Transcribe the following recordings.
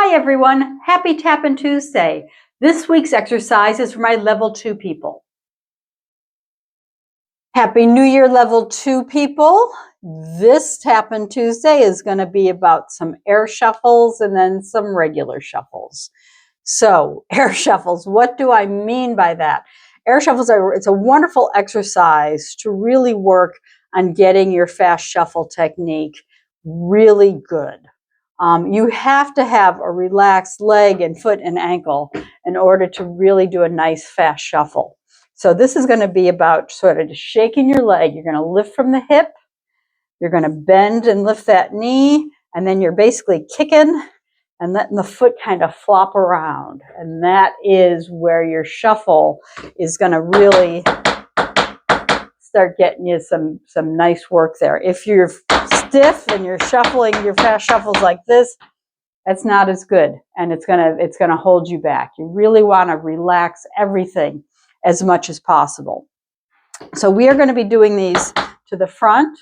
Hi everyone, happy Tappin Tuesday. This week's exercise is for my level 2 people. Happy New Year, level 2 people. This Tappin Tuesday is going to be about some air shuffles and then some regular shuffles. So, air shuffles, what do I mean by that? Air shuffles it's a wonderful exercise to really work on getting your fast shuffle technique really good. You have to have a relaxed leg and foot and ankle in order to really do a nice fast shuffle. So this is going to be about sort of just shaking your leg. You're going to lift from the hip. You're going to bend and lift that knee. And then you're basically kicking and letting the foot kind of flop around. And that is where your shuffle is going to really start getting you some nice work there. If you're stiff and you're shuffling your fast shuffles like this, that's not as good, and it's gonna hold you back. You really want to relax everything as much as possible. So we are going to be doing these to the front,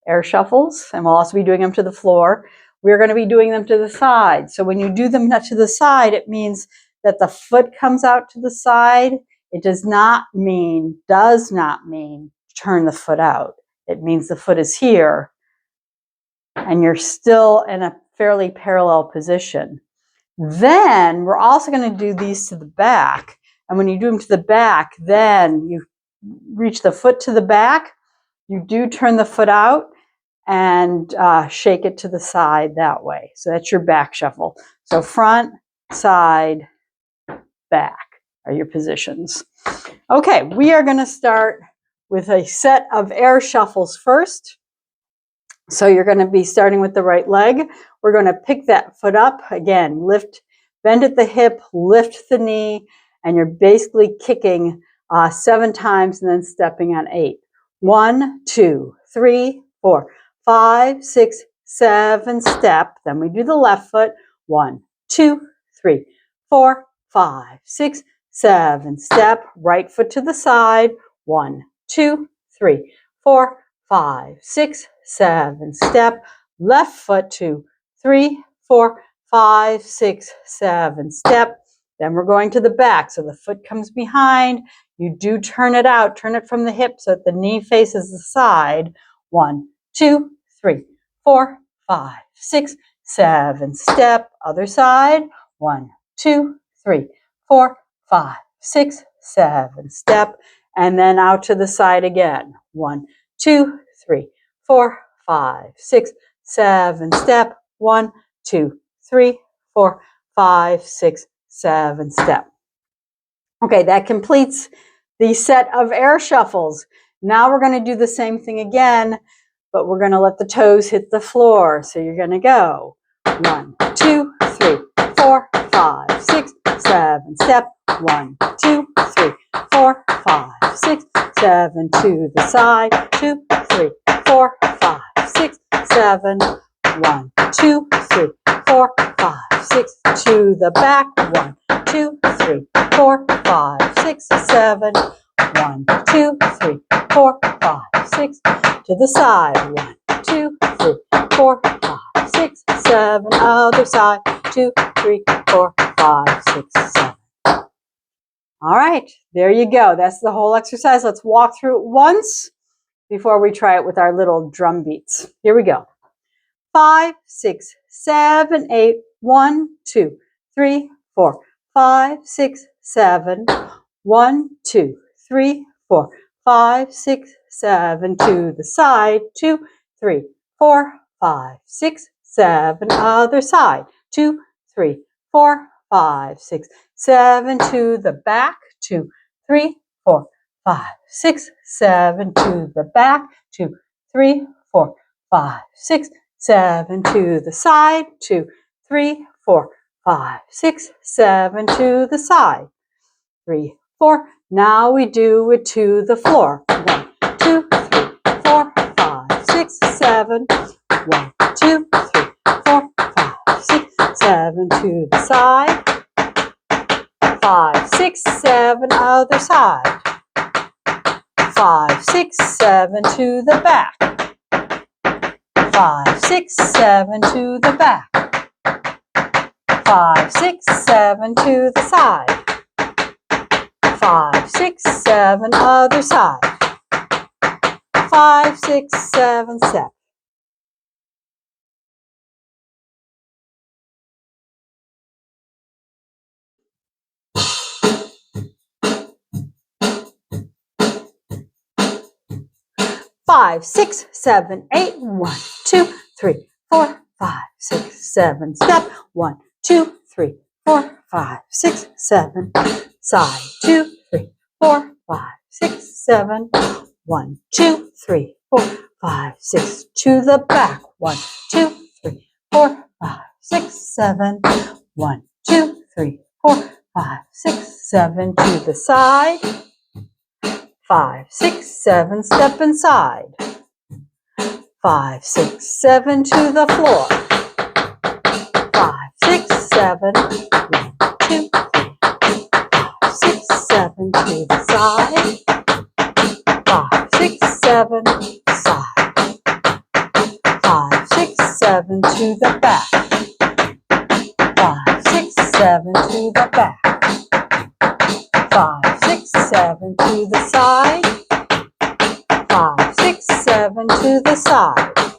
air shuffles, and we'll also be doing them to the floor. We're going to be doing them to the side. So when you do them to the side, it means that the foot comes out to the side. It does not mean turn the foot out. It means the foot is here and you're still in a fairly parallel position. Then we're also going to do these to the back. And when you do them to the back, then you reach the foot to the back. You do turn the foot out and shake it to the side that way. So that's your back shuffle. So front, side, back are your positions. Okay, we are going to start with a set of air shuffles first. So you're going to be starting with the right leg. We're going to pick that foot up. Again, lift, bend at the hip, lift the knee, and you're basically kicking 7 times and then stepping on 8. 1, 2, 3, 4, 5, 6, 7, step. Then we do the left foot. 1, 2, 3, 4, 5, 6, 7, step. Right foot to the side. 1, 2, 3, 4, 5, 6, 7, step. Left foot 2, 3, 4, 5, 6, 7, step. Then we're going to the back. So the foot comes behind. You do turn it out. Turn it from the hip so that the knee faces the side. 1, 2, 3, 4, 5, 6, 7, step. Other side. 1, 2, 3, 4, 5, 6, 7, step. And then out to the side again. 1, 2, 3, 4, 5, 6, 7, step. 1, 2, 3, 4, 5, 6, 7, step. Okay, that completes the set of air shuffles. Now we're going to do the same thing again, but we're going to let the toes hit the floor. So you're going to go 1, 2, 3, 4, 5, 6, 7, step. 1, 2, 3, 4, 5, 6, 7, to the side. 2, 3, 4, 5, 6, 7. 1, 2, 3, 4, 5, 6, to the back. 1, 2, 3, 4, 5, 6, 7. 1, 2, 3, 4, 5, 6, to the side. 1, 2, 3, 4, 5, 6, 7. Other side. 2, 3, 4, 5, 6, 7. All right, there you go. That's the whole exercise. Let's walk through it once before we try it with our little drum beats. Here we go. 5, 6, 7, 8. 1, 2, 3, 4, 5, 6, 7. 1, 2, 3, 4, 5, 6, 7. To the side. 2, 3, 4, 5, 6, 7. Other side. 2, 3, 4, 5, 6, 7. To the back. 2, 3, 4, 5, 6, 7. To the back. 2, 3, 4, 5, 6, 7. To the side. 2, 3, 4, 5, 6, 7. To the side. 3, 4. Now we do it to the floor. 1, 2, 3, 4, 5, 6, 7. 1, 2, 3, 4, 5, 6, 7. To the side. 5, 6, 7. Other side. 5, 6, 7. To the back. 5, 6, 7. To the back. 5, 6, 7 to the side. 5, 6, 7 other side. 5, 6, 7 step. 5, 6, 7, 8. 1, 2, 3, 4, 5, 6, 7. Step. 1, 2, 3, 4, 5, 6, 7. Side. 2, 3, 4, 5, 6, 7. 1, 2, 3, 4, 5, 6. To the back. 1, 2, 3, 4, 5, 6, 7. 1, 2, 3, 4, 5, 6, 7. To the side. 5, 6, 7. Step inside. 5, 6, 7 to the floor. 5, 6, 7. 1, 2, 3, 5, 6, 7 to the side. 5, 6, 7 side. 5, 6, 7 to the back. 5, 6, 7 to the back. 5, 6, 7 to the side. 5, 6, 7 to the side.